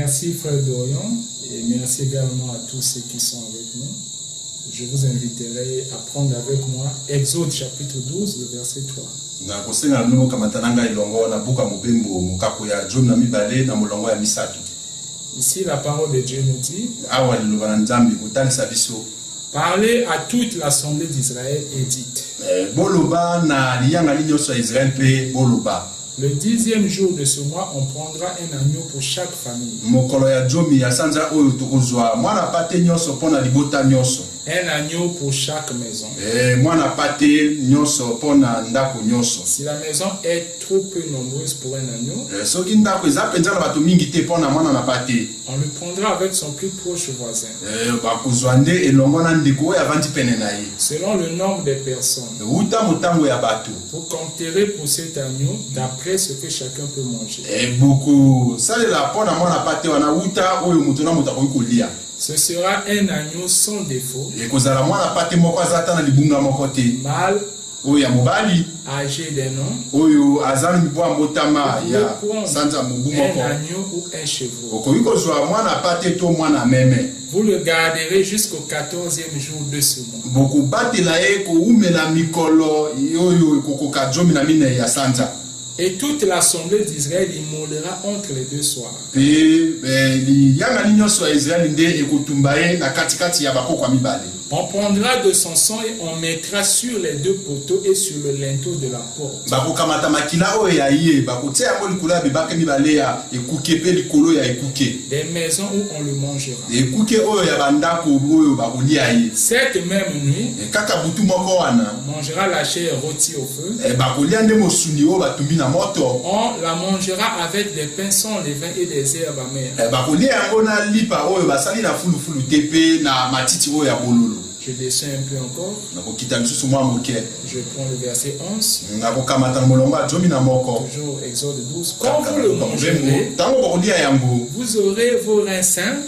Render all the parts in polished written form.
Merci frère Dorian et merci également à tous ceux qui sont avec nous. Je vous inviterai à prendre avec moi Exode chapitre 12, le verset 3. Ici la parole de Dieu nous dit: parlez à toute l'assemblée d'Israël et dites: le 10e jour de ce mois, on prendra un agneau pour chaque famille. Un agneau pour chaque maison. Si la maison est trop peu nombreuse pour un agneau, on le prendra avec son plus proche voisin. Selon le nombre de personnes, vous compterez pour cet agneau d'après ce que chacun peut manger. Ce sera un agneau sans défaut, mâle, âgé d'un an, un agneau ou un chevreau. Vous le garderez jusqu'au 14e jour de ce mois. Et toute l'assemblée d'Israël immolera entre les deux soirs. On prendra de son sang et on mettra sur les deux poteaux et sur le linteau de la porte. Des maisons où on le mangera. Cette même nuit, on mangera la chair rôtie au feu. On la mangera avec des pains sans levain et des herbes amères. Je descends un peu encore. Je prends le verset 11. Toujours Exode 12. Quand vous le mangerez, vous aurez vos reins sains,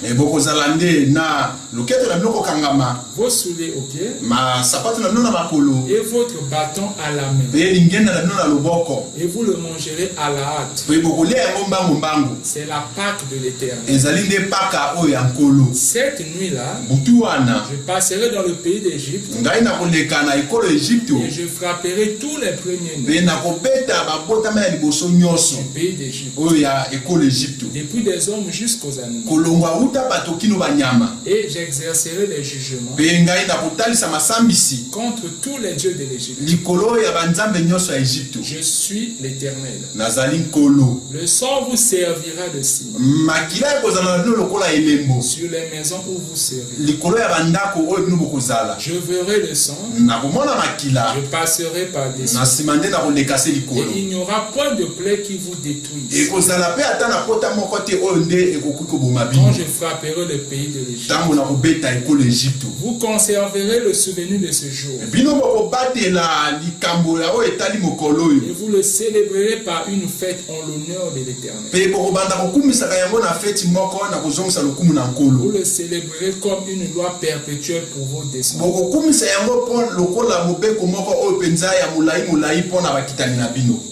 vos souliers aux pieds, et votre bâton à la main. Et vous le mangerez à la hâte. C'est la Pâque de l'Éternel. Cette nuit-là, je passerai dans le pays d'Égypte et je frapperai tous les premiers-nés du pays d'Égypte, depuis des hommes jusqu'aux animaux, et j'exercerai les jugements contre tous les dieux de l'Égypte. Je suis l'Éternel. Le sang vous servira de signe sur les maisons où vous serez. Je verrai le sang, je passerai par-dessus, et il n'y aura point de plaie qui vous détruise. Quand je frapperai le pays de l'Égypte, vous conserverez le souvenir de ce jour, et vous le célébrerez par une fête en l'honneur de l'Éternel. Vous le célébrerez comme une loi perpétuelle pour vos descendants.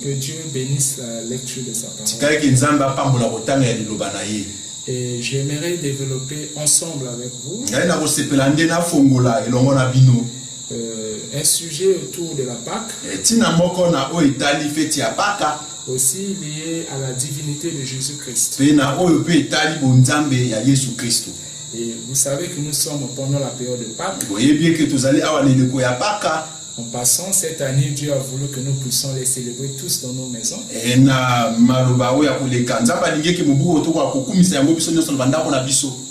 Que Dieu bénisse la lecture de sa parole. Et j'aimerais développer ensemble avec vous un sujet autour de la Pâque, aussi lié à la divinité de Jésus-Christ. Et vous savez que nous sommes pendant la période de Pâques. En passant cette année, Dieu a voulu que nous puissions les célébrer tous dans nos maisons.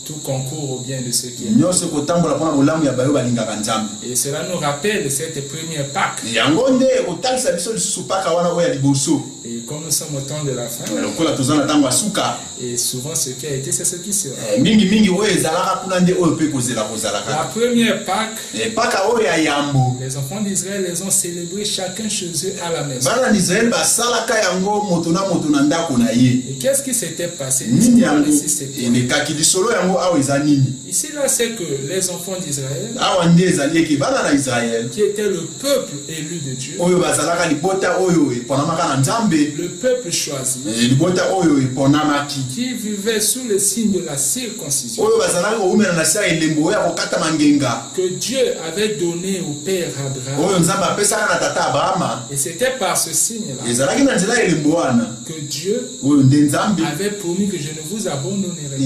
Tout concourt au bien de ceux qui aiment. Et cela nous rappelle cette première Pâque. Et comme nous sommes au temps de la fin, et souvent ce qui a été, c'est ce qui sera. La première Pâque, les enfants d'Israël les ont célébrés chacun chez eux à la maison. Et qu'est-ce qui s'était passé? Ici là c'est que les enfants d'Israël, qui étaient le peuple élu de Dieu, le peuple choisi, qui vivait sous le signe de la circoncision, que Dieu avait donné au père Abraham. Et c'était par ce signe-là que Dieu avait promis que je ne vous abandonnerai.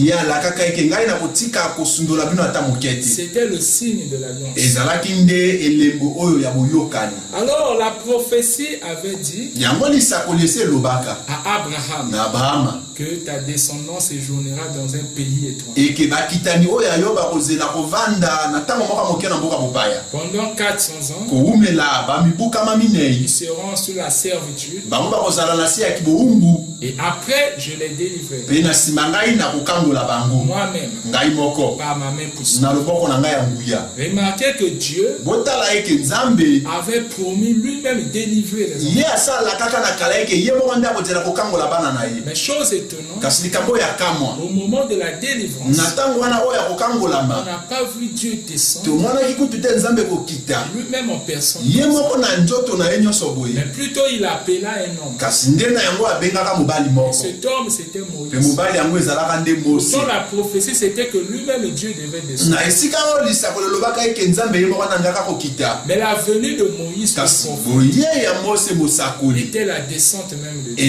C'était le signe de l'alliance. Alors la prophétie avait dit à Abraham que ta descendance séjournera dans un pays étranger. Pendant 400 ans, ils seront sous la servitude. Et après, je les délivrerai. Moi-même, par ma main puissante. Remarquez que Dieu avait promis lui-même délivrer les enfants. Mais chose étonnante, au moment de la délivrance, on n'a pas vu Dieu descendre lui-même en personne. Mais plutôt il appela un homme. Cet homme c'était Moïse. Dans la prophétie c'était que lui-même Dieu devait descendre. Mais la venue de Moïse était la descente même de Dieu.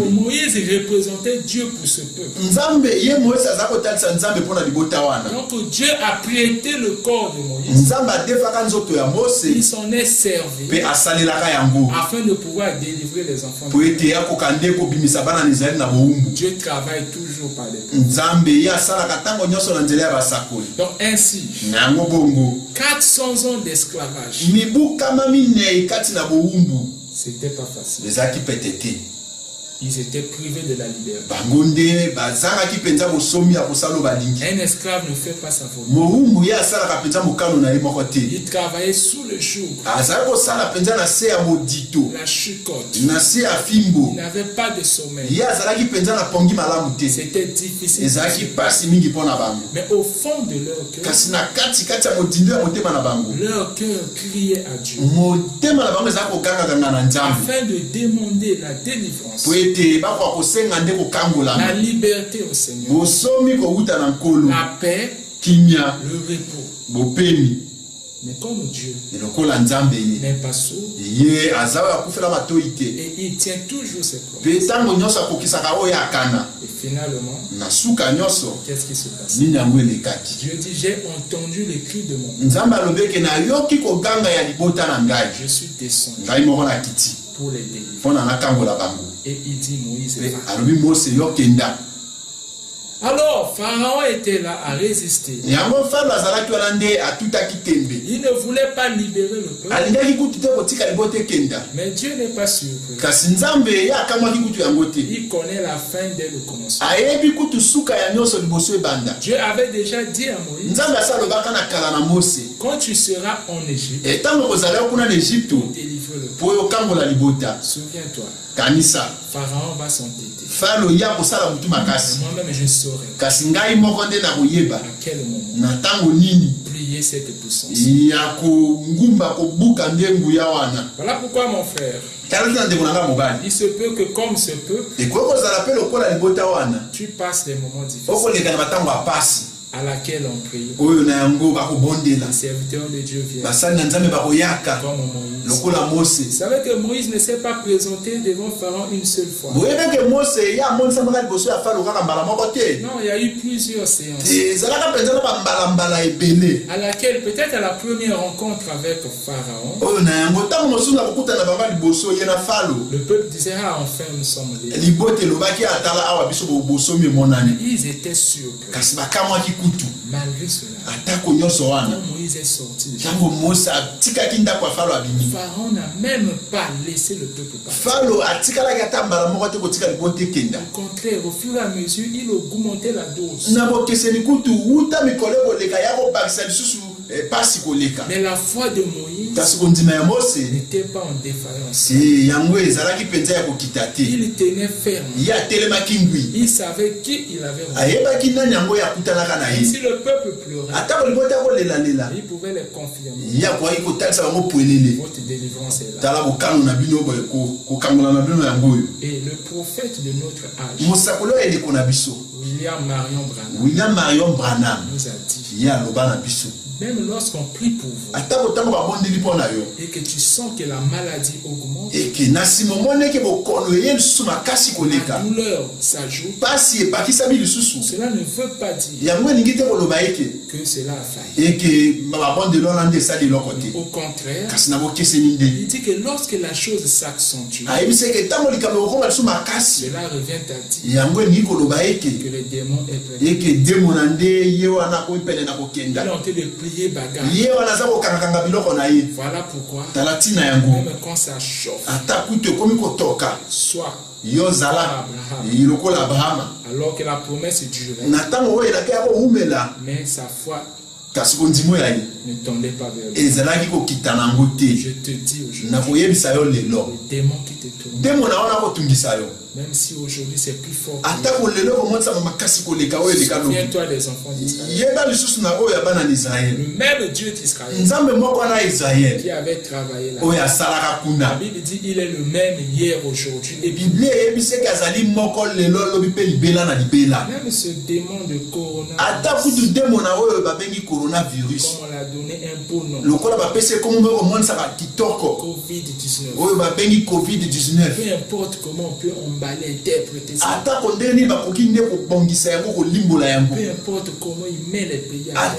Moïse représentait Dieu pour ce peuple. Donc Dieu a prêté le corps de Moïse. Il s'en est servi afin de pouvoir délivrer les enfants. Dieu travaille toujours par les peuples. Donc ainsi, 400 ans d'esclavage, c'était pas facile. Ils étaient privés de la liberté. Un esclave ne fait pas sa volonté. Il travaillait sous le joug, la chicotte. Il n'avait pas de sommeil. C'était difficile. Mais au fond de leur cœur, leur cœur criait à Dieu afin de demander la délivrance, la liberté au Seigneur, la paix, le repos. Mais comme Dieu n'est pas sourd, et il tient toujours ses promesses. Et finalement, qu'est-ce qui se passe? Dieu dit, j'ai entendu les cris de mon peuple. Je suis descendu pour les délivrer. Et il dit Moïse, alors Pharaon était là à résister. Il ne voulait pas libérer le peuple. Mais Dieu n'est pas surpris. Il connaît la fin dès le commencement. Dieu avait déjà dit à Moïse, quand tu seras en Égypte, pour délivrer le peuple, souviens-toi, Pharaon va s'entêter. Moi-même je saurai à quel moment plier cette puissance. Voilà pourquoi mon frère, il se peut que comme ce peuple, tu passes des moments difficiles à laquelle on prie. Les serviteurs de Dieu viennent comme Moïse. Vous savez que Moïse ne s'est pas présenté devant Pharaon une seule fois. Non, il y a eu plusieurs séances à laquelle peut-être à la première rencontre avec Pharaon, le peuple disait, ah enfin nous sommes libres. Ils étaient surpris. Malgré cela, quand Moïse est sorti, Pharaon n'a même pas laissé le peuple partir. Au contraire, au fur et à mesure, il augmentait la dose. Mais la foi de Moïse n'était pas en défaillance. Il tenait ferme. Il savait qui il avait rencontré. Et si le peuple pleurait, il pouvait les confirmer. Votre délivrance est là. Et le prophète de notre âge, William Marion Branham, nous a dit, même lorsqu'on prie pour vous et que tu sens que la maladie augmente, la douleur s'ajoute, cela ne veut pas dire que cela a failli. Au contraire, il dit que lorsque la chose s'accentue, cela revient à dire que le démon est prêt. Il est en train de plier bagarre. Voilà pourquoi, même quand ça chauffe, soit Abraham, alors que la promesse durait, mais sa foi ne tendait pas vers lui. Je te dis aujourd'hui, le démon qui te tourne, même si aujourd'hui c'est plus fort, souviens-toi des enfants d'Israël. Le même Dieu d'Israël qui avait travaillé là, la Bible dit il est le même hier, aujourd'hui et même ce démon de coronavirus, comme on l'a donné un beau nom, COVID-19, peu importe comment on peut interpréter ça. Peu importe comment il met les pays à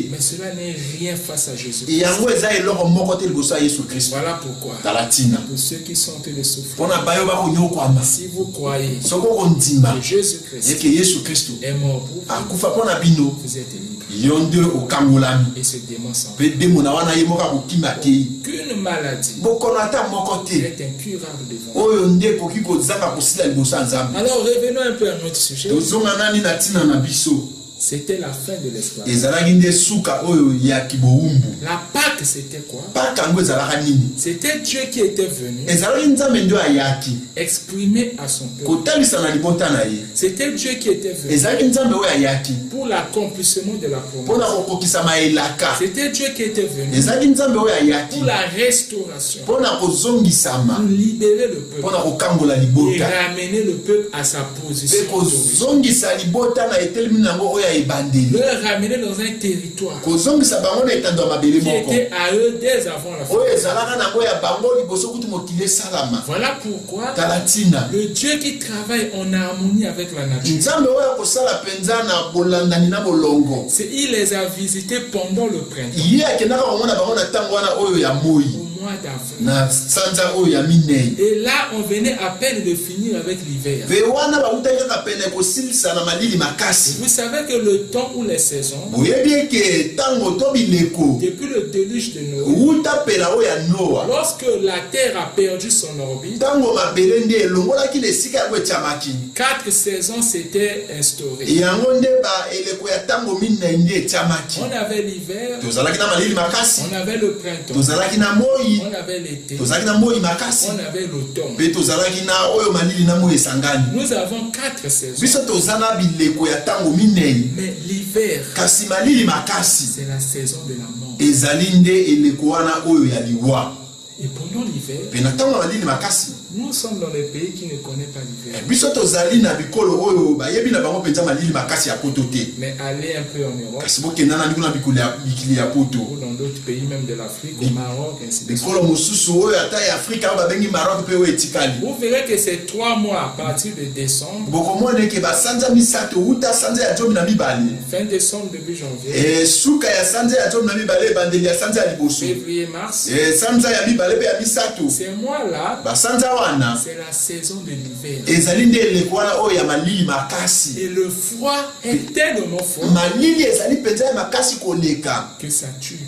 mais cela n'est rien face à Jésus. Voilà pourquoi, pour ceux qui sont en train de souffrir, si vous croyez que Jésus-Christ est mort pour vous, vous êtes libre. Et ce démon s'en va. Aucune maladie est incurable devant. Alors revenons un peu à notre sujet. C'était la fin de l'esclavage. La Pâque, c'était quoi? C'était Dieu qui était venu exprimer à son peuple. C'était Dieu qui était venu pour l'accomplissement de la promesse. C'était Dieu qui était venu pour la restauration, pour libérer le peuple et ramener le peuple à sa position, le ramener dans un territoire qui était à eux dès avant la fin. Voilà pourquoi le Dieu qui travaille en harmonie avec la nature, il les a visités pendant le printemps, et là on venait à peine de finir avec l'hiver. Vous savez que le temps ou les saisons, depuis le déluge de Noé, lorsque la terre a perdu son orbite, 4 saisons s'étaient instaurées. On avait l'hiver, on avait le printemps, on avait l'été, on avait l'automne. Nous avons 4 saisons. Mais l'hiver, c'est la saison de la mort. Et pendant l'hiver, nous sommes dans les pays qui ne connaissent pas l'hiver. Mais allez un peu en Europe, ou dans d'autres pays, même de l'Afrique, au Maroc, ainsi de suite. Vous verrez que c'est 3 mois à partir de décembre, fin décembre, début janvier, février, mars, ces mois-là, c'est la saison de l'hiver. Et le froid est tellement fort que ça tue.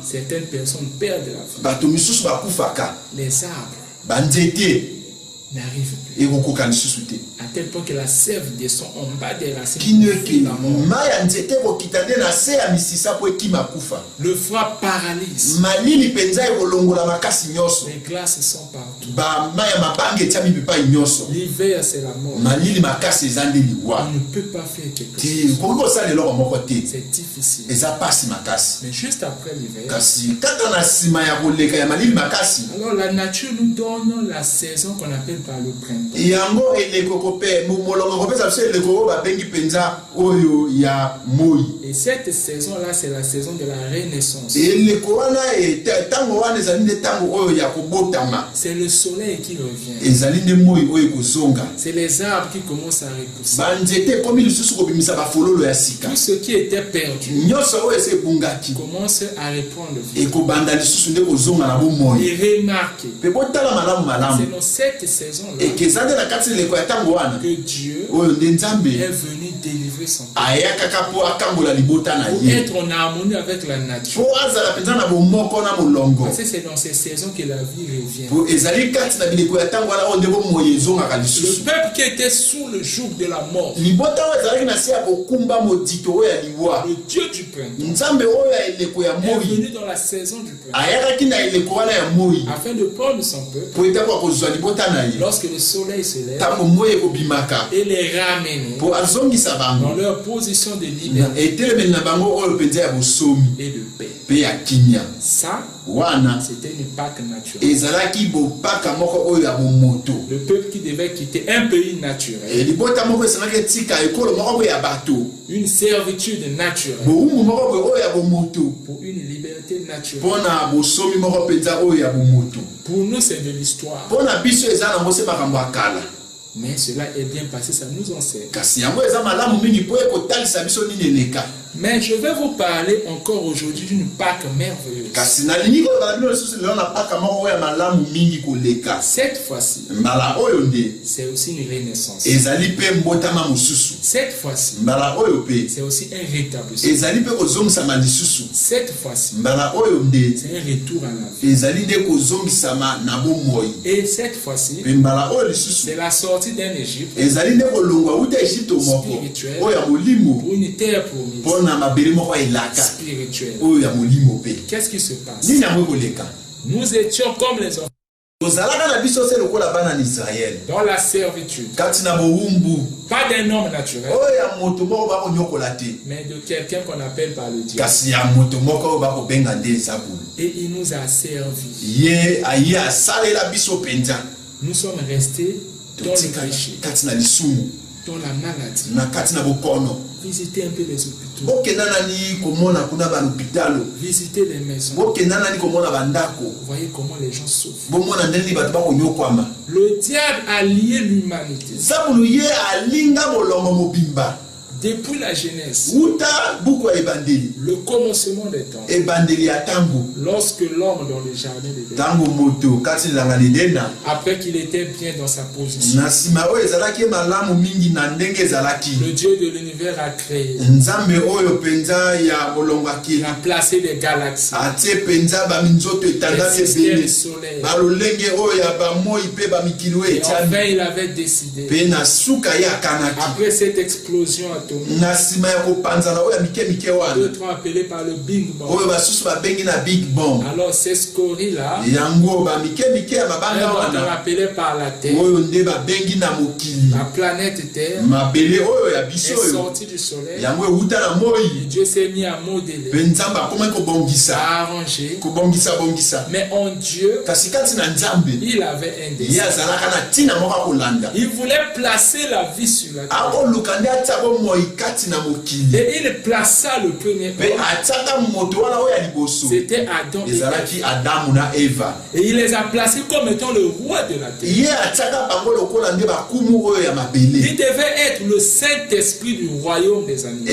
Certaines personnes perdent la vie. Les arbres, n'arrive plus. À tel point que la sève descend en bas des racines. Le froid paralyse. Les glaces sont partout. L'hiver, c'est la mort. On ne peut pas faire quelque chose. C'est difficile. Mais juste après l'hiver, alors la nature nous donne la saison qu'on appelle par le printemps. Et cette saison-là, c'est la saison de la renaissance. C'est le soleil qui revient. C'est les arbres qui commencent à repousser. Tout ce qui était perdu commence à reprendre vie. Et remarquez, c'est dans cette saison-là que Dieu est venu délivrer son peuple pour être en harmonie avec la nature. Parce que c'est dans ces saisons que la vie revient. Le peuple qui était sous le joug de la mort, le Dieu du printemps est venu dans la saison du printemps afin de prendre son peuple lorsque le soleil se lève et les ramener dans leur position de liberté et de paix. Ça, c'était une Pâque naturelle. Le peuple qui devait quitter un pays naturel, une servitude naturelle, pour une liberté naturelle. Pour nous, c'est de l'histoire. Mais cela est bien passé, ça nous enseigne. Mais je vais vous parler encore aujourd'hui d'une Pâque merveilleuse. Cette fois-ci, c'est aussi une renaissance. Cette fois-ci, c'est aussi un rétablissement. Cette fois-ci, c'est un retour à la vie. Et cette fois-ci, c'est la sortie d'un Égypte spirituel pour une terre promise. Spirituel. Qu'est-ce qui se passe? Nous étions comme les enfants dans la servitude. Pas d'un homme naturel, mais de quelqu'un qu'on appelle par le Dieu. Et il nous a servi. Nous sommes restés dans le péché, dans la maladie. Visitez un peu les hôpitaux. Visitez les maisons. Voyez comment les gens souffrent. Le diable a lié l'humanité. Depuis la Genèse, le commencement des temps, lorsque l'homme dans le jardin d'Éden, après qu'il était bien dans sa position, le Dieu de l'univers a créé, il a placé des galaxies, des systèmes solaires, et enfin il avait décidé, après cette explosion atomique, d'autres ont appelé par le Big Bang. Alors ces scories-là, d'autres ont appelé par la Terre. La planète Terre est sortie du soleil. Et Dieu s'est mis à modeler, à arranger. Mais en Dieu, il avait un dessein. Il voulait placer la vie sur la terre. Et il plaça le premier homme. C'était Adam et Ève. Et il les a placés comme étant le roi de la terre. Il devait être le Saint-Esprit du royaume des animaux.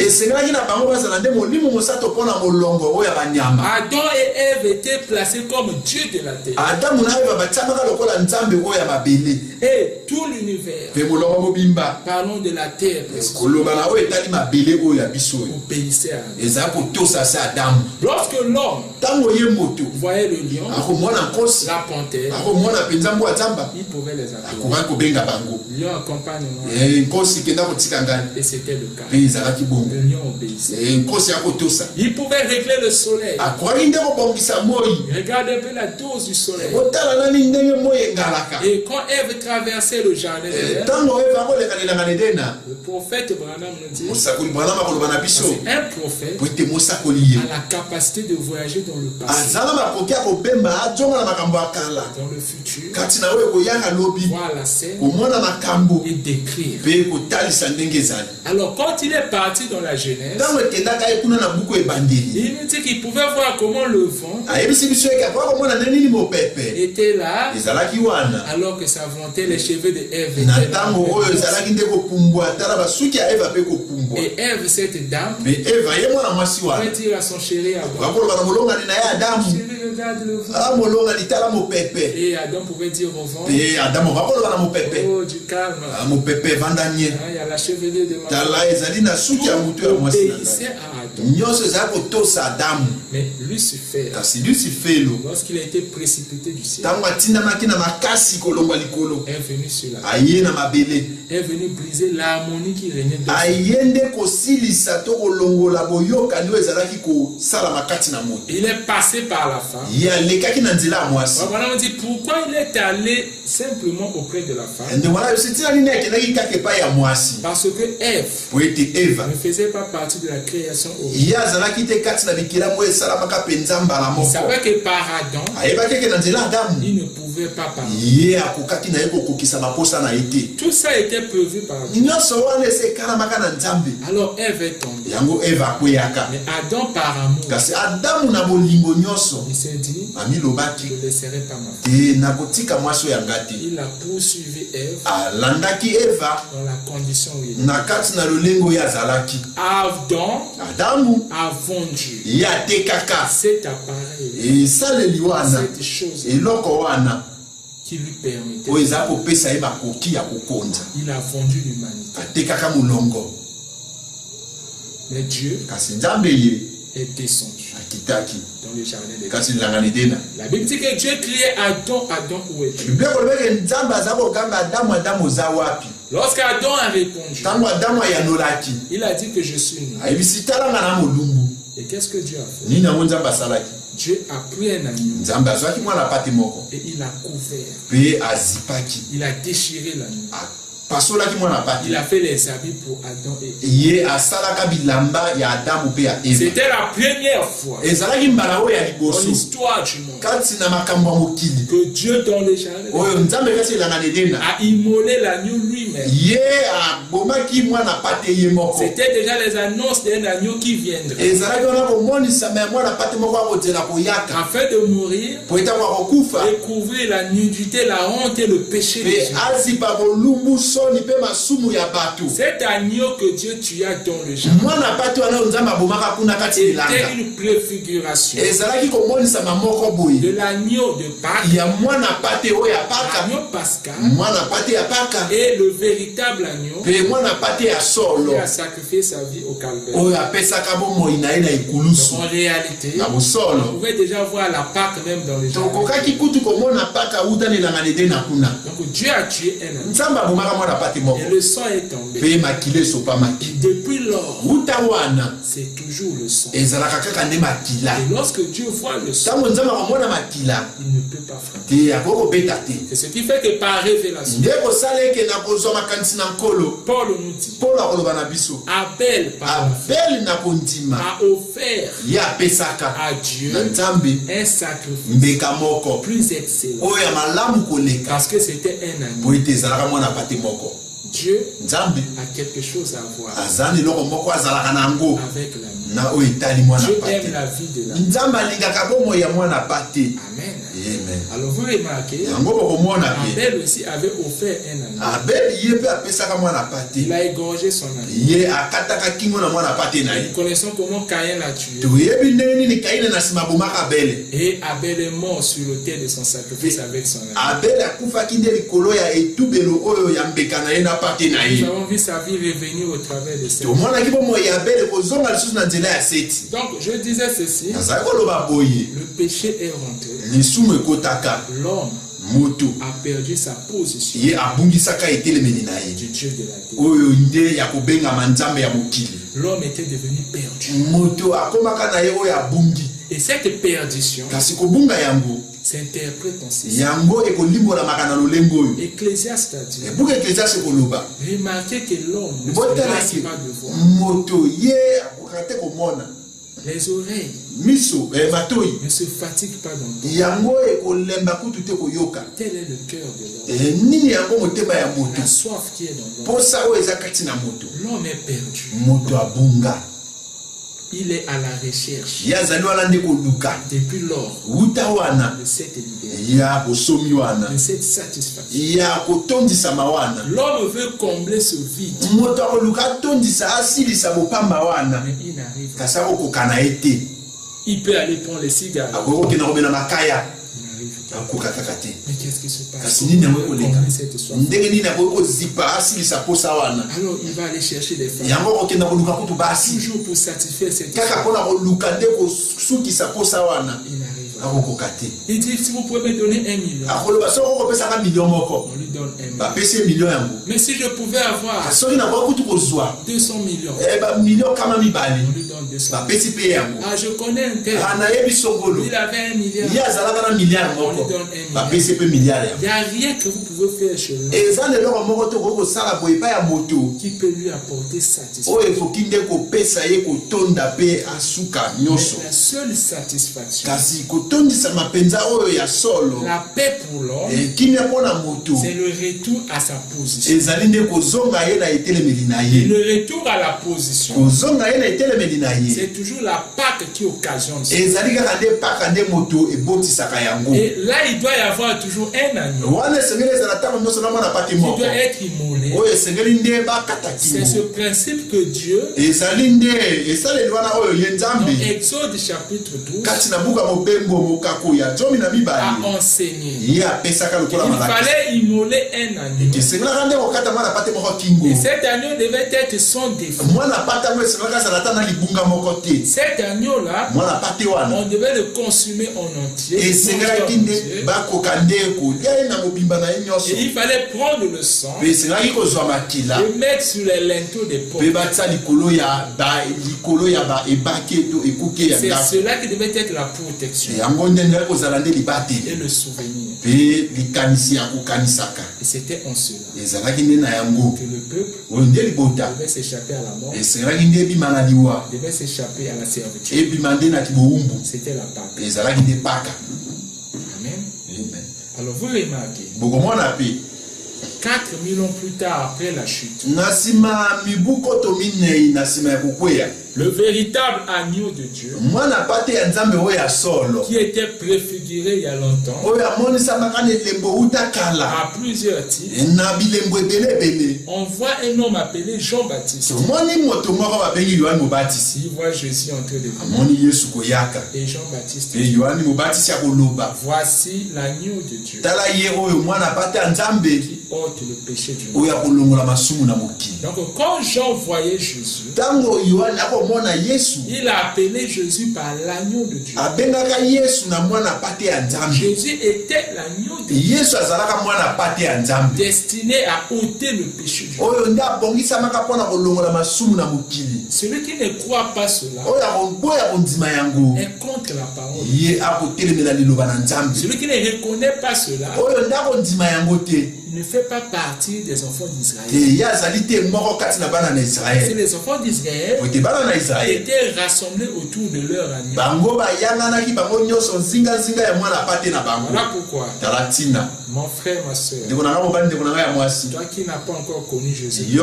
Adam et Ève étaient placés comme Dieu de la terre. Et tout l'univers, parlons de la terre, obéissait à Adam. Lorsque l'homme voyait le lion, la panthère, il pouvait les appeler. Lion, accompagne-moi. Et c'était le cas. Le lion obéissait. Il pouvait régler le soleil. Regardez un peu la dose du soleil. Et quand Ève traversait le jardin d'Éden, le prophète Branham nous dit, un prophète a la capacité de voyager dans le passé, dans le futur, voir la scène et décrire. Alors quand il est parti dans la Genèse, il nous dit qu'il pouvait voir comment le vent était là, alors que ça vantait les cheveux de Ève. Et Ève, cette dame, pouvait dire à son chéri Adam, chéri, regarde le vent. Et Adam pouvait dire au vent, oh, du calme. Il y a la chevelure de ma femme. Tout obéissait à Adam. Mais Lucifer, lorsqu'il a été précipité du ciel, est venu sur la terre, est venu briser l'harmonie qui régnait dans il est passé par la femme. Voilà, on dit pourquoi il est allé simplement auprès de la femme. Parce que Ève ne faisait pas partie de la création originale. Il savait que par Adam, il ne pouvait pas parler. Tout ça était prévu par Dieu. Alors Ève est tombée. Mais Adam, par amour, il s'est dit, je ne laisserai pas ma femme. Il a poursuivi Ève dans la condition où il était. Adam a vendu cet appareil, cette chose qui lui permettait. Il a vendu l'humanité. Mais Dieu est descendu dans le jardin d'Éden. La Bible dit que Dieu criait Adam, Adam, où es-tu? Lorsqu'Adam a répondu, il a dit que je suis nu. Et qu'est-ce que Dieu a fait? Dieu a pris un agneau et il a couvert. Il a déchiré l'agneau. Il a fait les habits pour Adam et Ève. C'était la première fois dans l'histoire du monde que Dieu dans les jardins a immolé l'agneau lui-même. C'était déjà les annonces d'un agneau qui viendrait afin de mourir et couvrir la nudité, la honte et le péché des gens. Cet agneau que Dieu tua dans le jardin était une préfiguration de l'agneau de Pâques, l'agneau pascal, et le véritable agneau qui a sacrifié sa vie au calvaire. En réalité, on pouvait déjà voir la Pâque même dans le jardin. Donc Dieu a tué un agneau. Et le sang est tombé. Et depuis lors, c'est toujours le sang. Et lorsque Dieu voit le sang, il ne peut pas frapper. C'est ce qui fait que par révélation, Paul nous dit, Abel a offert à Dieu un sacrifice plus excellent parce que c'était un agneau. Dieu a quelque chose à voir avec l'agneau. aime la vie de l'enfant. Amen. Alors vous remarquez, Abel aussi avait offert un agneau. Il a égorgé son agneau. Nous connaissons comment Caïn l'a tué. Et Abel est mort sur l'autel de son sacrifice avec son agneau. Nous avons vu sa vie revenir au travers de cette. Donc je disais ceci, le péché est rentré. L'homme a perdu sa position du Dieu de la terre. L'homme était devenu perdu. Et cette perdition s'interprète en ceci. Ecclésiaste a dit, remarquez que l'homme ne se lasse pas de voir. Les oreilles ne se fatiguent pas d'entendre. Tel est le cœur de l'homme. La soif qui est dans l'homme. L'homme est perdu. Il est à la recherche depuis lors de cette liberté, de cette satisfaction. L'homme veut combler ce vide, mais il n'arrive pas. Il peut aller prendre les cigares. Mais qu'est-ce qui se passe? Alors il va aller chercher des femmes, toujours pour satisfaire cette soif. Il n'arrive pas. Il dit, si vous pouvez me donner 1 million, on lui donne 1 million. Mais si je pouvais avoir 200 millions, on lui donne 200 millions. Ah, je connais un tel, il avait 1 milliard, on lui donne 1 milliard. Il n'y a rien que vous pouvez faire chez lui qui peut lui apporter satisfaction. La seule satisfaction, la paix pour l'homme, c'est le retour à sa position. Le retour à la position, c'est toujours la Pâque qui occasionne ça. Et là, il doit y avoir toujours un agneau qui doit être immolé. C'est ce principe que Dieu, dans Exode chapitre 12, a enseigné. Il fallait immoler un agneau. Et cet agneau devait être sans défaut. Cet agneau-là, on devait le consommer en entier. Et il fallait prendre le sang et mettre sur les linteaux des portes. C'est cela qui devait être la protection et le souvenir. Et c'était en cela que le peuple devait s'échapper à la mort, devait s'échapper à la servitude. C'était la Pâque. Amen. Alors vous remarquez, 4000 ans plus tard après la chute, le véritable agneau de Dieu, qui était préfiguré il y a longtemps, à plusieurs titres, on voit un homme appelé Jean-Baptiste. Il voit Jésus entrer de venir. Et Jean-Baptiste dit, voici l'agneau de Dieu qui ôte le péché du monde. Donc quand Jean voyait Jésus, il a appelé Jésus par l'agneau de Dieu. Jésus était l'agneau de Dieu, destiné à ôter le péché du monde. Celui qui ne croit pas cela est contre la parole. Celui qui ne reconnaît pas cela ne fait pas partie des enfants d'Israël. C'est les enfants d'Israël étaient rassemblés autour de leur agneau. Voilà pourquoi, mon frère, ma soeur, toi qui n'as pas encore connu Jésus, je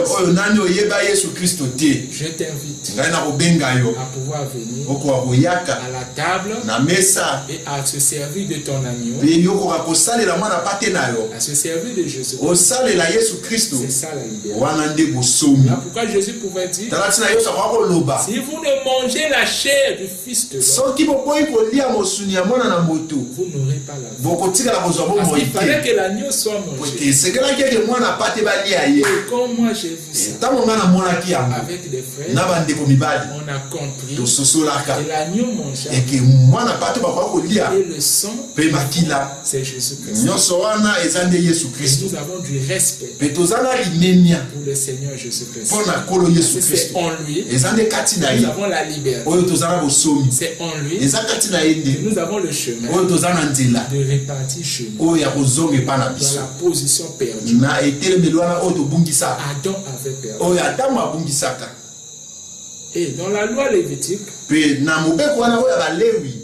t'invite à pouvoir venir à la table et à se servir de ton agneau, à se servir de Jésus. C'est ça la liberté. Voilà pourquoi Jésus pouvait dire, si vous ne mangez la chair du Fils de l'homme, vous n'aurez pas la vie. Parce qu'il fallait que l'agneau soit mangé. Et comme moi j'ai vu ça avec des frères, on a compris que l'agneau mangeait et le sang, c'est Jésus-Christ. Nous avons du respect pour le Seigneur Jésus-Christ. C'est en lui nous avons la liberté. C'est en lui que nous avons le chemin de répartir chez nous dans la position perdue. Adam avait perdu. Et dans la loi lévitique,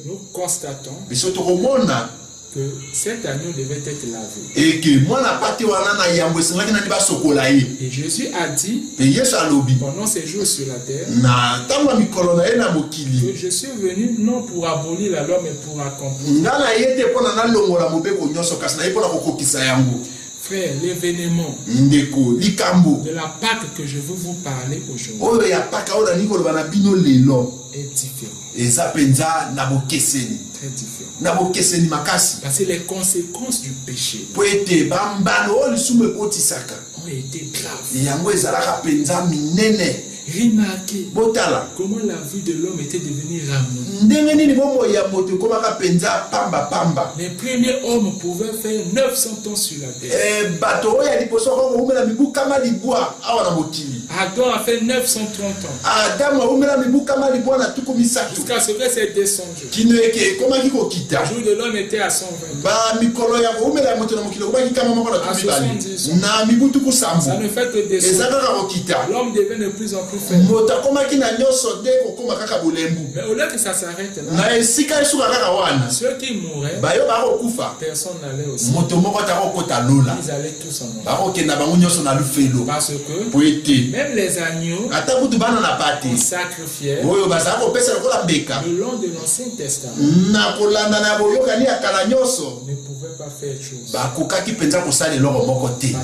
nous constatons que cet agneau devait être lavé. Et Jésus a dit pendant ses jours sur la terre que je suis venu non pour abolir la loi mais pour accomplir. Frère, l'événement de la Pâque que je veux vous parler aujourd'hui est différent. Très différent. Parce que les conséquences du péché ont été graves. Remarquez comment la vie de l'homme était devenue ramollie. Les premiers hommes pouvaient faire 900 ans sur la terre. Adam a fait 930 ans. Jusqu'à ce que c'est descendu. Le jour de l'homme était à 120 ans. À 70 ans. Ça ne fait que descendre. L'homme devient de plus en plus faible. Mais au lieu que ça s'arrête là, ceux qui mouraient, personne n'allait aussi. Ils allaient tous en enfer. Parce que même les agneaux sacrifiés le long de l'Ancien Testament ne pouvaient pas faire chose. Parce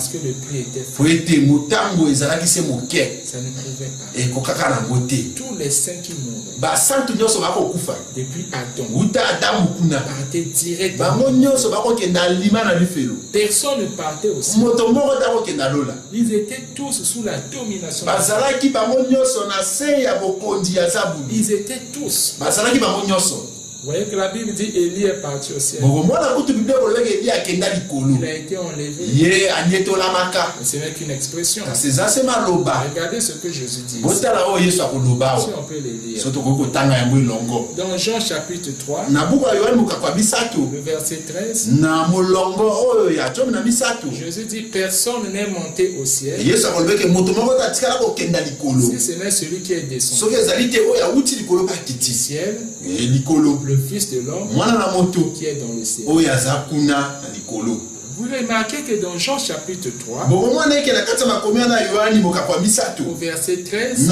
que le prix était faible. Ça ne pouvait pas. Tous les saints qui mouraient depuis Adam partaient directement. Personne ne partait aussi. Ils étaient tous sous la domination. Ils étaient tous. Vous voyez que la Bible dit Élie est parti au ciel. Il a été enlevé. Ce n'est qu'une expression. Regardez ce que Jésus dit. Si on peut les lire. Dans Jean chapitre 3, le verset 13, Jésus dit personne n'est monté au ciel si ce n'est celui qui est descendu du ciel, le Fils de l'homme qui est dans le ciel. Vous remarquez que dans Jean chapitre 3, au verset 13,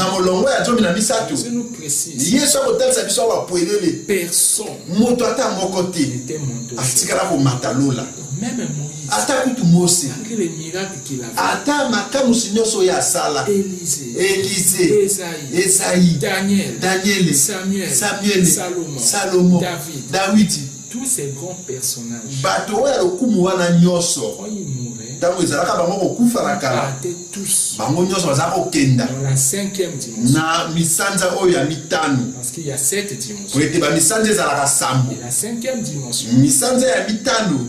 Jésus nous précise personne n'était monté au ciel. Même Moïse, malgré les miracles qu'il avait, Élisée, Esaïe, Daniel, Samuel, Salomon, David, tous ces grands personnages, quand ils mouraient, ils partaient tous dans la 5e dimension. Parce qu'il y a 7 dimensions. Et la 5e dimension,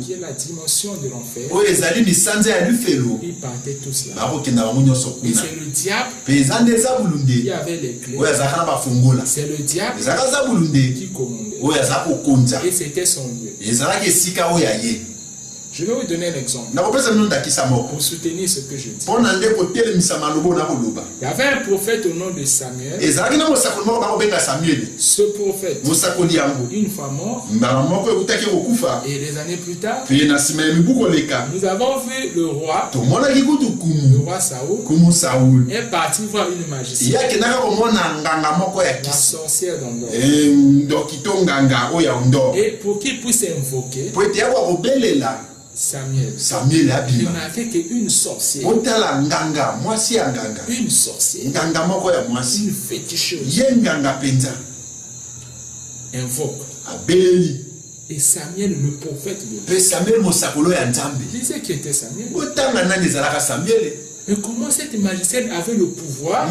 qui est la dimension de l'enfer, ils partaient tous là. Et c'est le diable qui avait les clés. C'est le diable qui commandait. Et c'était son lieu. Je vais vous donner un exemple pour soutenir ce que je dis. Il y avait un prophète au nom de Samuel. Ce prophète, une fois mort, et des années plus tard, nous avons vu le roi Saoul est parti voir une magicienne, la sorcière d'Endor, et pour qu'il puisse invoquer Samuel, il n'a fait qu'une sorcière. Une sorcière. Une féticheuse. Invoque. Et Samuel, le prophète de Dieu. Disait qui était Samuel. Mais comment cette magicienne avait le pouvoir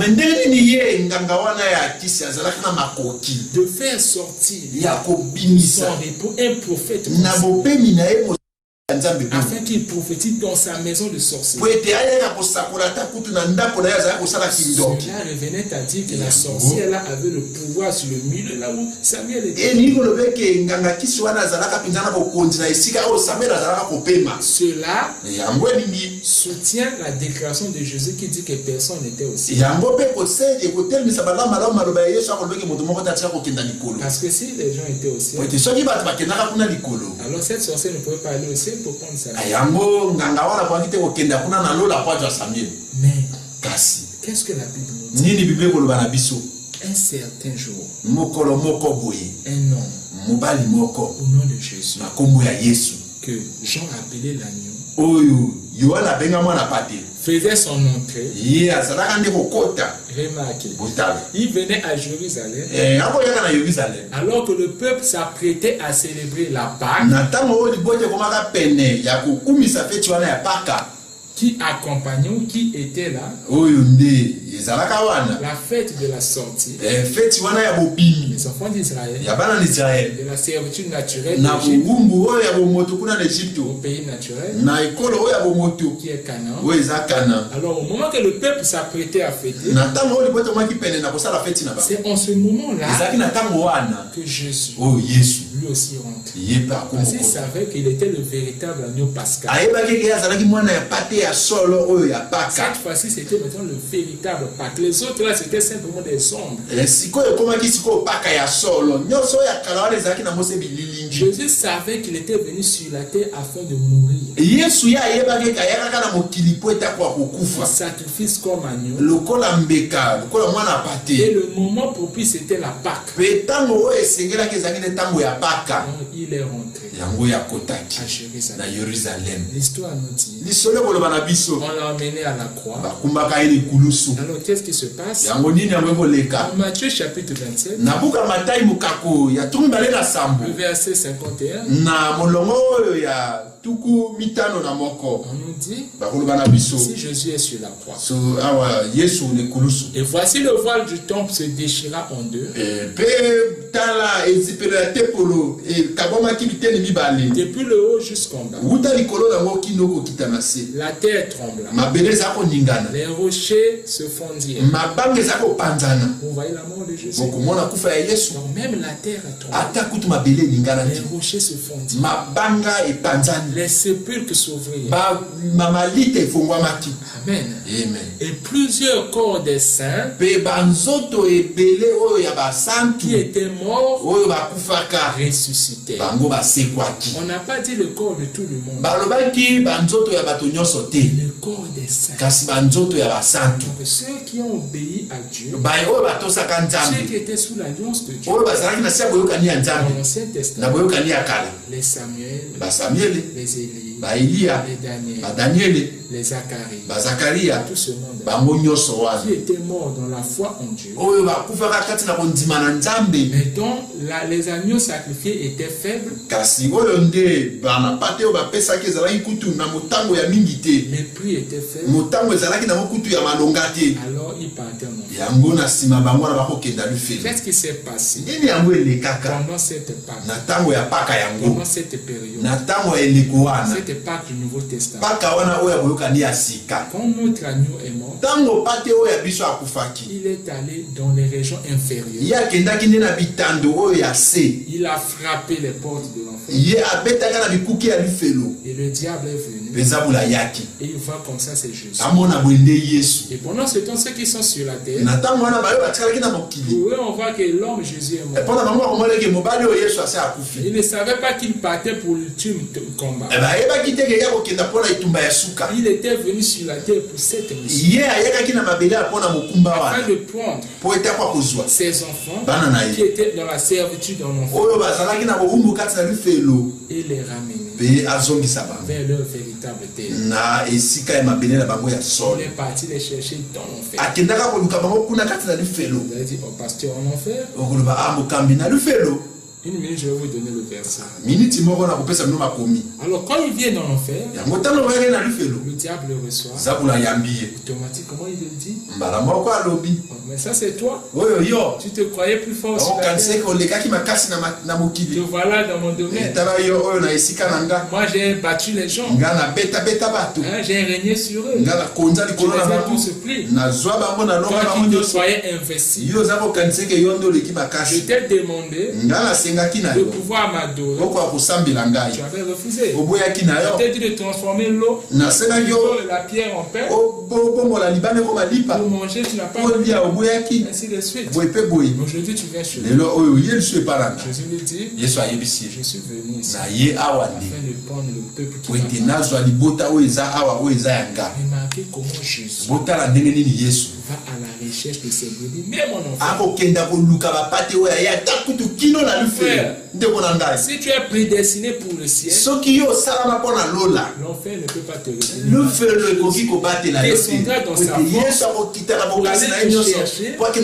de faire sortir son repos un prophète afin qu'il prophétise dans sa maison de sorcier. Cela revenait à dire que la sorcière là avait le pouvoir sur le milieu là où Samuel était. Cela soutient la déclaration de Jésus qui dit que personne n'était au ciel. Parce que si les gens étaient au ciel, alors cette sorcière ne pouvait pas aller au ciel pour prendre sa vie. Mais qu'est-ce que la Bible nous dit? Un certain jour, un homme au nom de Jésus que Jean appelait l'agneau faisait son entrée. Remarquez, il venait à Jérusalem alors que le peuple s'apprêtait à célébrer la Pâque. Qui accompagnait ou qui était là? La fête de la sortie des enfants d'Israël de la servitude naturelle d'Égypte au pays naturel qui est Canaan. Alors au moment que le peuple s'apprêtait à fêter, c'est en ce moment-là que Jésus lui aussi rentre. Parce qu'il savait qu'il était le véritable agneau pascal. Cette fois-ci, c'était maintenant le véritable Pâques. Les autres là, c'était simplement des ombres. Jésus savait qu'il était venu sur la terre afin de mourir. Un sacrifice comme agneau. Et le moment propice, c'était la Pâque. Il est rentré à Jérusalem. L'histoire nous dit, on l'a emmené à la croix. Alors qu'est-ce qui se passe? En Matthieu chapitre 27, le verset 51, on nous dit, si Jésus est sur la croix, et voici le voile du temple se déchira en deux, depuis le haut jusqu'en bas, la terre trembla, les rochers se fondirent. Vous voyez la mort de Jésus? Donc même la terre trembla, les rochers se fondirent, les sépulcres s'ouvrirent. Amen. Et plusieurs corps des saints qui étaient morts ressuscitèrent. On n'a pas dit le corps de tout le monde. Le corps des saints. Donc ceux qui ont obéi à Dieu, ceux qui étaient sous l'alliance de Dieu, dans l'Ancien Testament, les Samuel, les Élie, les Daniel, les Zacharie, tout ce monde qui était mort dans la foi en Dieu, mais dont les agneaux sacrifiés étaient faibles, les prix étaient faibles, alors ils partaient en enfer. Qu'est-ce qui s'est passé pendant cette Pâque, pendant cette période, cette Pâque du Nouveau Testament? Quand notre agneau est mort, il est allé dans les régions inférieures. Il a frappé les portes de l'enfer. Et le diable est venu. Et il voit comme ça c'est Jésus. Et pendant ce temps, ceux qui sont sur la terre, pour eux, on voit que l'homme Jésus est mort. Il ne savait pas qu'il partait pour l'ultime combat. Il était venu sur la terre pour cette mission. Afin de prendre ses enfants qui étaient dans la servitude en enfer et les ramener vers leur véritable terre. Il est parti les chercher dans l'enfer. Il a dit au pasteur en enfer. Une minute, je vais vous donner le verset. Alors, quand il vient dans l'enfer, le diable le reçoit. Automatiquement, il le dit. Mais ça, c'est toi. Tu te croyais plus fort sur la terre. Te voilà dans mon domaine. Moi, j'ai battu les gens. J'ai régné sur eux. Je les ai tous pris. Toi qui te croyais investi, je t'ai demandé de pouvoir m'adorer. Tu avais refusé. Je t'ai dit de transformer l'eau et la pierre en pain. Pour manger, tu n'as pas voulu. Ainsi de suite. Aujourd'hui, tu viens chez lui. Jésus lui dit, je suis venu ici afin de prendre le peuple qui m'a. Remarquez comment Jésus va à la recherche de ses brebis, même en enfer. Si tu es prédestiné pour le ciel, l'enfer ne peut pas te retenir. Descendra dans sa force pour aller te chercher, parce que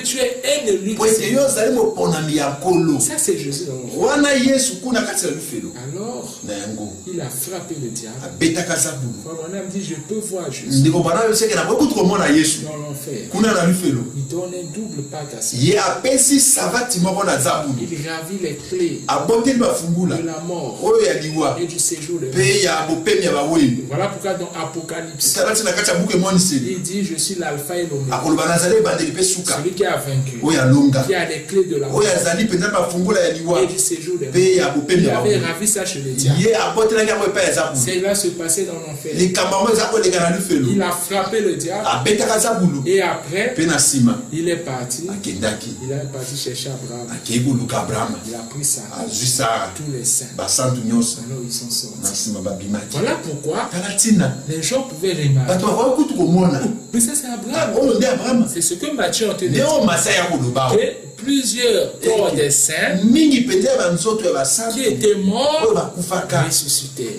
tu es un de lui. Ça, c'est Jésus dans l'enfer. Alors, il a frappé le diable. On a dit, je peux voir Jésus dans l'enfer. Il donne un double pack à ses. Il ravit les clés de la mort et du séjour de la mort. Voilà pourquoi dans Apocalypse, il dit, je suis l'alpha et l'oméga, celui qui a vaincu, qui a les clés de la mort et du séjour de la mort. Il avait ravi ça chez les diables. Cela se passait dans l'enfer. Il a frappé le diable et après il est parti. Il est parti chercher Abraham. Il a pris ça. Tous les saints. Alors ils sont sortis. Voilà pourquoi les gens pouvaient remarquer. Mais ça c'est Abraham. C'est ce que Matthieu a dit. Et plusieurs corps des saints qui étaient morts ressuscités.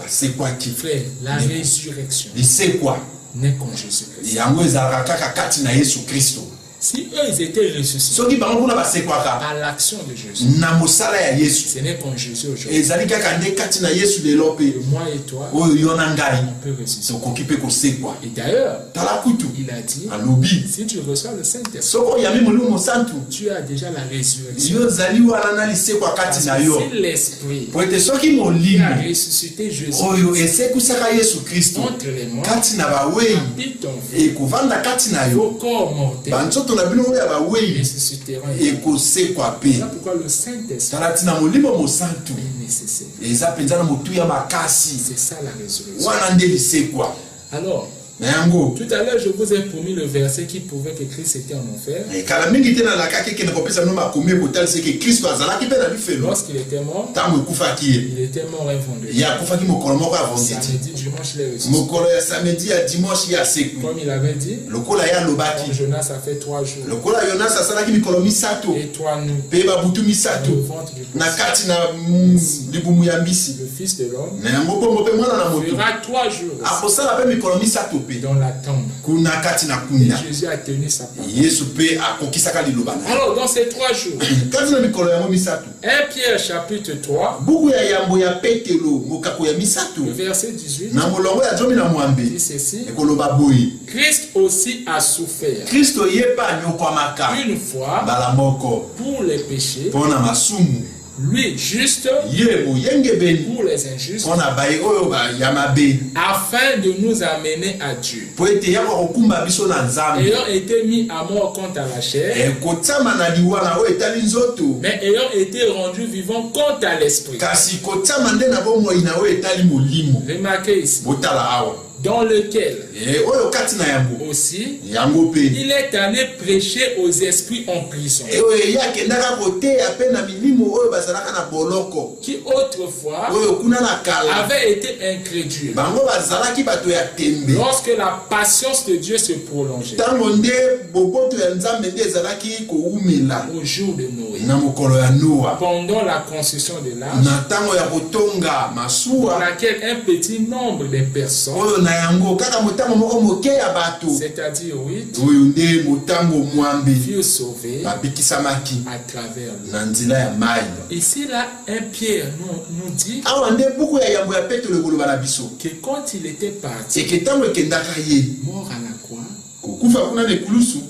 Frère, la résurrection n'est qu'en Jésus-Christ. Si eux ils étaient ressuscités à l'action de Jésus, ce n'est qu'en Jésus aujourd'hui. Moi et toi, on peut ressusciter. Et d'ailleurs, il a dit, si tu reçois le Saint-Esprit, tu as déjà la résurrection. Parce que c'est l'Esprit qui a ressuscité Jésus entre les morts, habite en vous, vos corps mortels ressusciteront. Voilà pourquoi le Saint-Esprit est nécessaire. C'est ça la résurrection. Alors, tout à l'heure, je vous ai promis le verset qui prouvait que Christ était en enfer. Lorsqu'il était mort, il était mort un vendredi. Samedi, dimanche, il est ressuscité. Comme il avait dit, comme Jonas a fait 3 jours. Et 3 nuits. Dans le ventre du poisson. Le Fils de l'homme fera 3 jours dans la tombe. Et Jésus a tenu sa parole. Alors dans ces 3 jours, 1 Pierre chapitre 3, le verset 18, dit ceci: Christ aussi a souffert une fois pour les péchés, Lui juste pour les injustes, afin de nous amener à Dieu. Ayant été mis à mort contre la chair, mais ayant été rendu vivant contre l'esprit. Remarquez ici. Dans lequel aussi il est allé prêcher aux esprits en prison qui autrefois avaient été incrédules lorsque la patience de Dieu se prolongeait au jour de Noé, pendant la construction de l'arche dans laquelle un petit nombre de personnes, c'est-à-dire 8, furent sauvés à travers lui. Ici là, un Pierre nous dit que quand il était parti mort à la croix,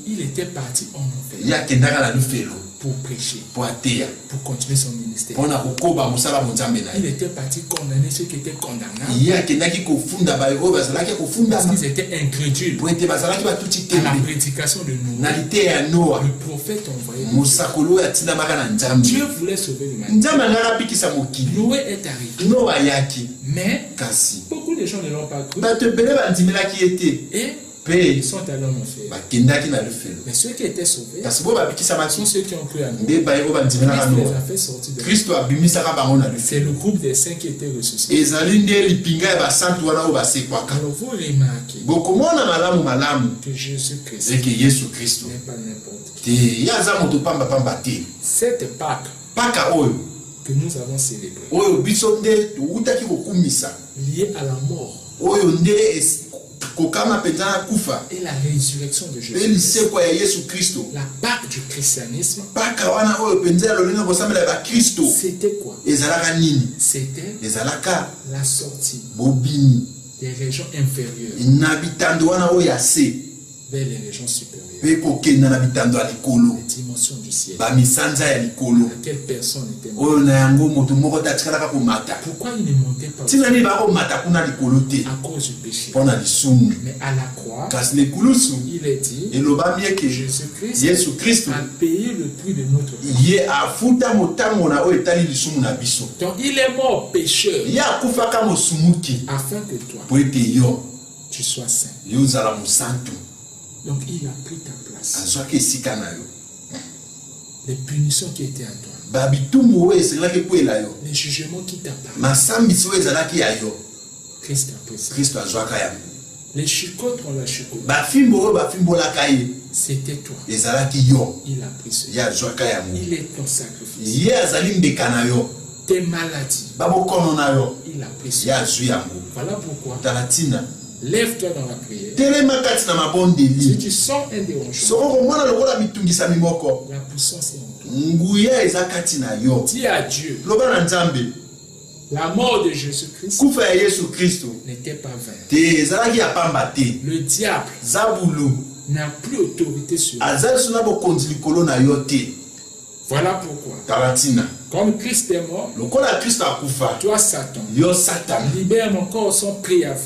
il était parti en enfer pour prêcher, pour continuer son ministère. Il était parti condamner ceux qui étaient condamnables parce qu'ils étaient incrédules à la prédication de Noé. Le prophète envoyé. Dieu voulait sauver l'humanité. Noé est arrivé. Mais beaucoup de gens ne l'ont pas cru. Et ils sont allés en enfer. Mais ceux qui étaient sauvés sont ceux qui ont cru à nous. Christ les a fait sortir de l'enfer. C'est le groupe des saints qui étaient ressuscités. Alors vous remarquez que Jésus-Christ n'est pas n'importe qui. Cette Pâque que nous avons célébrée, liée à la mort et la résurrection de Jésus-Christ, la Pâque du christianisme, c'était quoi? C'était la sortie des régions inférieures vers les régions supérieures, les dimensions du ciel, laquelle personne n'était morte. Pourquoi il ne montait pas à cause du péché? Mais à la croix, il est dit que Jésus-Christ a payé le prix de notre péché. Donc il est mort pécheur afin que toi tu sois saint. Donc il a pris ta place. Les punitions qui étaient à toi, les jugements qui t'appartiennent, Christ a pris ça. Les chicotes on l'a chicoté. C'était toi. Il a pris ça. Il est ton sacrifice. Tes maladies, il a pris ça. Voilà pourquoi lève-toi dans la prière. Si tu sens un dérangement, la puissance est en toi. Dis à Dieu, la mort de Jésus-Christ n'était pas vaine. Le diable n'a plus autorité sur lui. Voilà pourquoi, comme Christ est mort, toi Satan, libère mon corps sans préavis.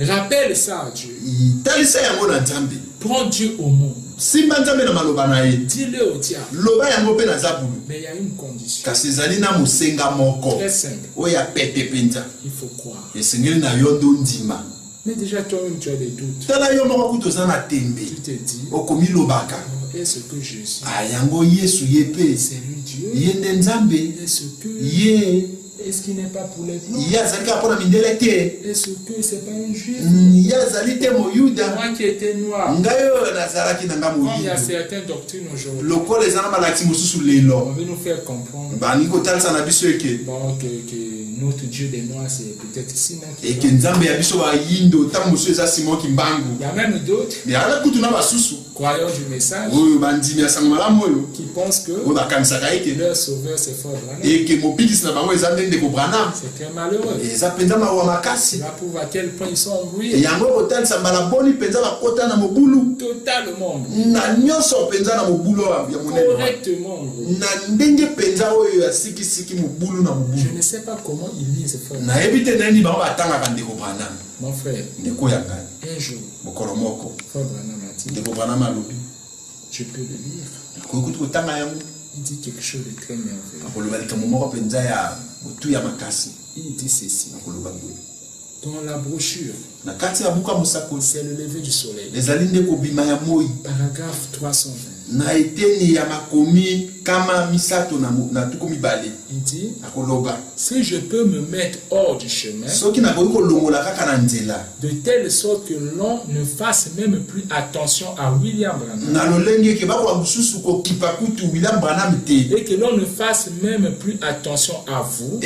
Rappelle ça à Dieu. Prends Dieu au monde. Dis-le au diable. Mais il y a une condition très simple. Il faut croire. Mais déjà toi-même tu as des doutes. Tu te dis, est-ce que Jésus c'est lui Dieu? Est-ce qu'il n'est pas pour les blancs? Est-ce que c'est pas un juif? Moi qui étais noir. Comme il y a certaines doctrines aujourd'hui, on veut nous faire comprendre que Notre Dieu des Noirs, c'est peut-être Simon. Et que Nzambe ya biso ba yindo ta musu eza Simon Kimbangu. Il y a même d'autres croyants du message qui pensent que leur sauveur c'est fort Branham. C'est très malheureux. Ça prouve à quel point ils sont embrouillés. Totalement. Correctement. Je ne sais pas comment ils lisent fort. Mon frère, un jour, fort Branham a dit, je peux le lire. Il dit quelque chose de très merveilleux. Il dit ceci. Dans la brochure, c'est le lever du soleil. Paragraphe 320. Il dit, si je peux me mettre hors du chemin, de telle sorte que l'on ne fasse même plus attention à William Branham, et que l'on ne fasse même plus attention à vous,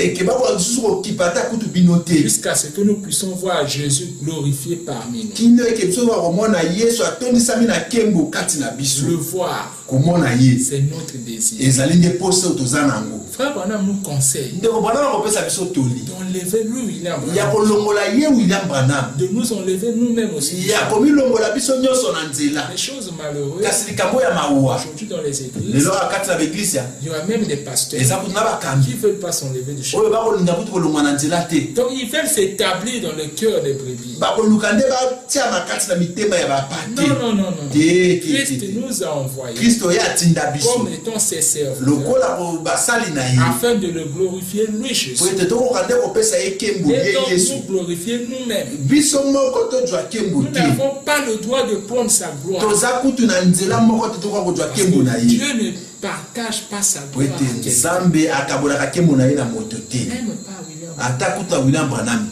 jusqu'à ce que nous puissions voir Jésus glorifié parmi nous. Le voir, c'est notre désir. Frère Branham nous conseille d'enlever lui William Branham, de nous enlever nous-mêmes aussi. Les choses malheureuses aujourd'hui dans les églises, il y aura même des pasteurs qui ne veulent pas s'enlever du chemin. Donc ils veulent s'établir dans le cœur des brebis. Non. Christ nous a envoyés comme étant ses serviteurs afin de le glorifier lui Jésus. Et donc nous glorifier nous-mêmes. Nous n'avons pas le droit de prendre sa gloire. Dieu ne partage pas sa gloire.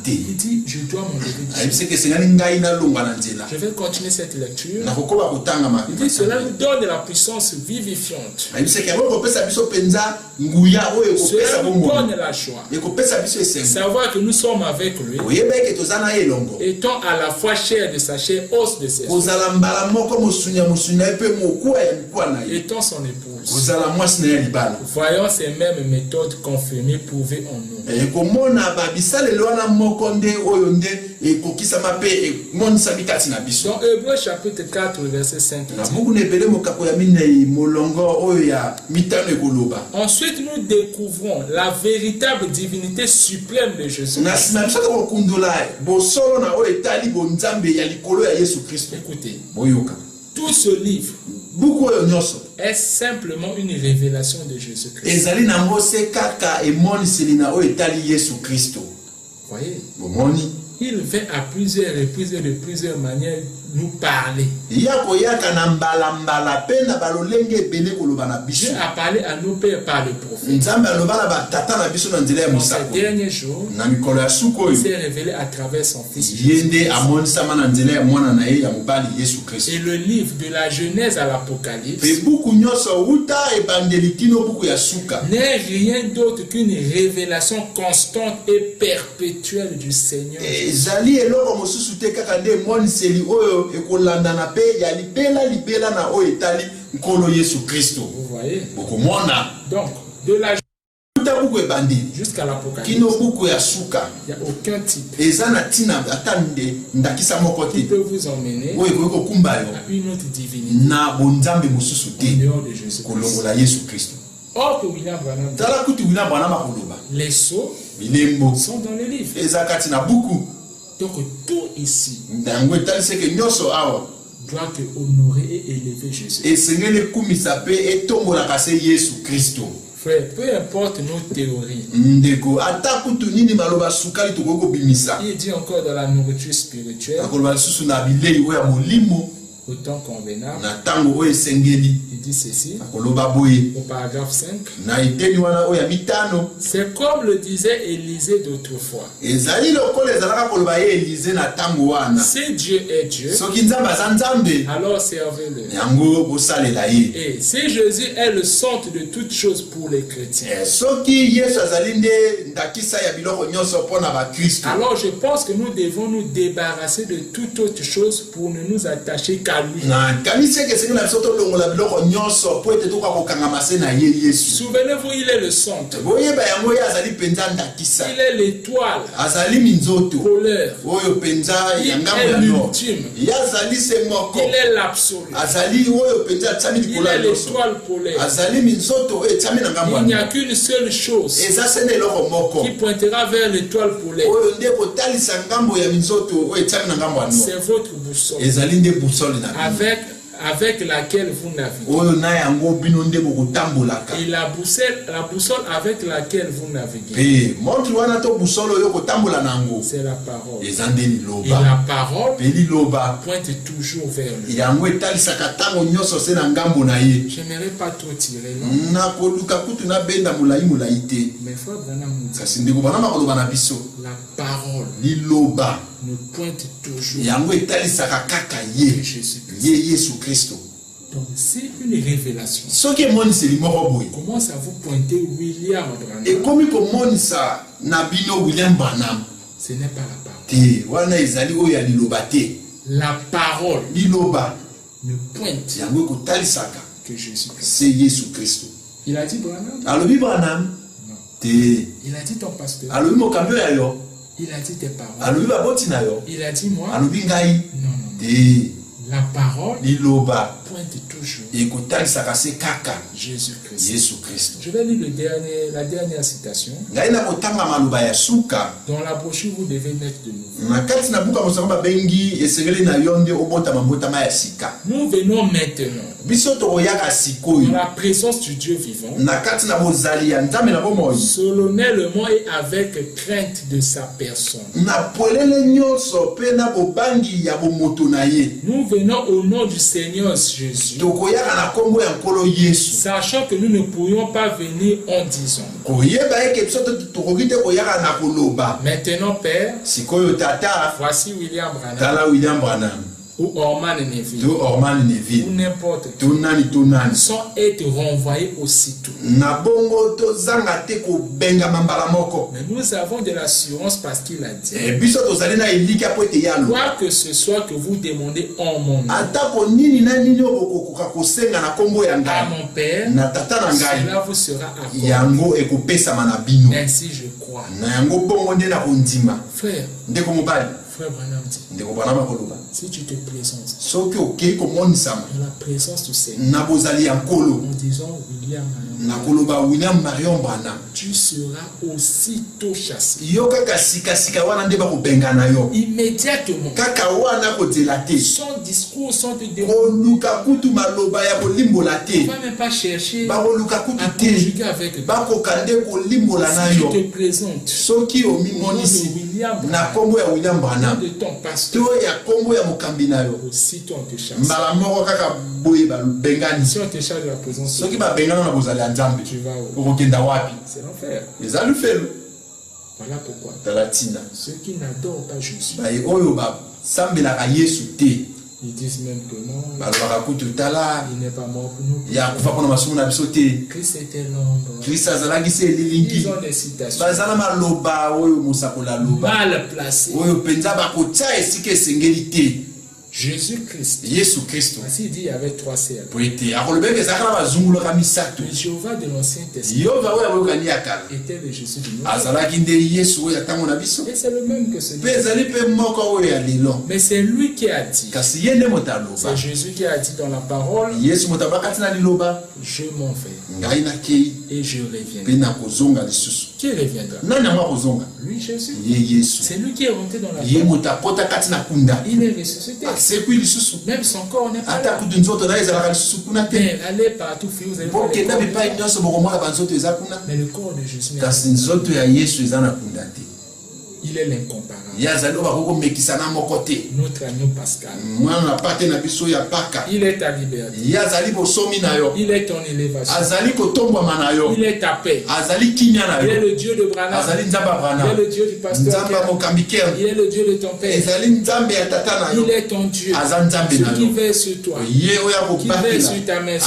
Il dit, je dois m'enlever du chemin. Je vais continuer cette lecture. Il dit, cela nous donne de la puissance vivifiante. Cela nous donne la joie. Savoir que nous sommes avec lui, étant à la fois chair de sa chair, os de ses os, étant son épouse. Voyons ces mêmes méthodes confirmées, prouvées en nous. Dans Hébreux chapitre 4 verset 5, ensuite nous découvrons la véritable divinité suprême de Jésus. Écoutez, tout ce livre est simplement une révélation de Jésus-Christ. Voyez, il vient à plusieurs reprises et de plusieurs manières nous parler. Dieu a parlé à nos pères par le prophète. Dans ces derniers jours, il s'est révélé à travers son Fils. Et le livre de la Genèse à l'Apocalypse n'est rien d'autre qu'une révélation constante et perpétuelle du Seigneur. Vous voyez? Donc, de la jusqu'à l'Apocalypse, il n'y a aucun type qui peut vous emmener à une autre divinité en dehors de Jésus-Christ. Or que William Branham, les sceaux sont dans les livres. Donc tout ici doit te honorer et élever Jésus. Frère, peu importe nos théories, il dit encore dans la nourriture spirituelle, au temps convenable. Na tango oyo esengeli. Il dit ceci. Akoloba boye. Au paragraphe 5. Na eteni wana oyo ya mitano. C'est comme le disait Élisée d'autrefois. Ezali lokola ezalaka koloba ye Élisée na tango wana. Si Dieu est Dieu, soki nzambe aza nzambe, alors servez-le. Yango bosalela ye. Et si Jésus est le centre de toutes choses pour les chrétiens, soki Yesu azali nde ndakisa ya biloko nyonso mpona ba Kristo, alors je pense que nous devons nous débarrasser de toute autre chose pour ne nous attacher qu'à lui. Na kanisi ke sengi na biso to longola biloko nyonso po ete toka kokanga mase na ye Yesu. Souvenez-vous, il est le centre. Boyeba yango ye azali penza ndakisa. Il est l'étoile azali minzoto polaire. Oyo penza ya ngambo ya nord. Il azali semoko. Il est l'absolu. Azali oyo penza tsami Il est l'étoile polaire. Azali minzoto e tsami na ngambo. Il n'y a qu'une seule chose qui pointera vers l'étoile polaire. C'est votre boussole. Avec laquelle vous naviguez. Et la boussole avec laquelle vous naviguez. C'est la parole. Et la parole pointe toujours vers lui. J'aimerais pas trop tirer long. Mais frère Branham dit, la parole nous pointe toujours Jésus-Christ. Donc c'est une révélation. Commence à vous pointer William Branham. Et comme William Branham, ce n'est pas la parole. La parole nous pointe que Jésus-Christ. C'est Jésus-Christ. Il a dit Branham? Branham? Non. Il a dit ton pasteur. Il a dit tes paroles. Il a dit moi. Non. La parole pointe toujours Jésus-Christ. Je vais lire la dernière citation. Dans la brochure, vous devez mettre de nouveau. Nous venons maintenant dans la présence du Dieu vivant, solennellement et avec crainte de sa personne. Nous venons au nom du Seigneur Jésus, sachant que nous ne pourrions pas venir en disant. Maintenant, Père, voici William Branham. Ou Orman Neville, ou n'importe qui, sans être renvoyés aussitôt. Mais nous avons de l'assurance parce qu'il a dit, quoi que ce soit que vous demandez en mon nom, à mon Père, cela vous sera accordé. Ainsi je crois. Frère, Frère Branham dit, si tu te présentes dans la présence du Seigneur, en disant William Branham, tu seras aussitôt chassé. Immédiatement. Son discours, sans te demander. Tu ne vas même pas chercher à conjuguer avec toi. Si tu te présentes William Branham, de ton pasteur, aussitôt on te chasse. Si on te chasse de la présence, tu vas où? C'est l'enfer. Voilà pourquoi ceux qui n'adorent pas Jésus, ils disent même que non, il n'est pas mort pour nous. Christ était l'ombre. Ils ont des citations mal placées. Jésus-Christ. Ainsi il dit, il y avait 3 cercles. Mais Jéhovah de l'Ancien Testament était le Jésus du Nouveau. Et c'est le même que celui. Mais c'est lui qui a dit. C'est Jésus qui a dit dans la parole, je m'en vais et je reviendrai. Qui reviendra? Lui, Jésus. C'est lui qui est rentré dans la tombe. Il est ressuscité. Même son corps n'est pas là. Mais allez partout, vous allez voir mais le corps de Jésus n'est pas là. Il est l'incomparable. Notre agneau pascal. Il est ta liberté. Il est ton élévation. Il est ta paix. Il est le Dieu de Branham. Il est le Dieu du pasteur. Il est le Dieu de ton père. Il est ton Dieu. Celui qui veille sur toi. Qui veille sur ta maison.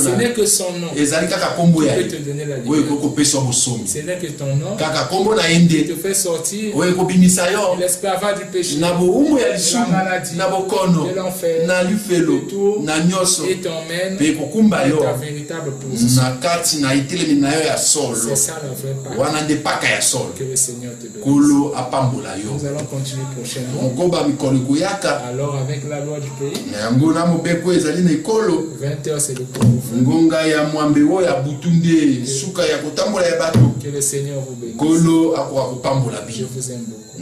Ce n'est que son nom qui peut te donner la liberté. Ce n'est que ton nom qui te fait sortir de l'esclavage du péché, de la maladie, de l'enfer, de tout, et t'emmène vers ta véritable position. C'est ça la vraie Pâque. Que le Seigneur te bénisse. Nous allons continuer prochainement. Alors avec la loi du pays, 20h c'est le couvre-feu. Que le Seigneur vous bénisse. Je vous aime beaucoup.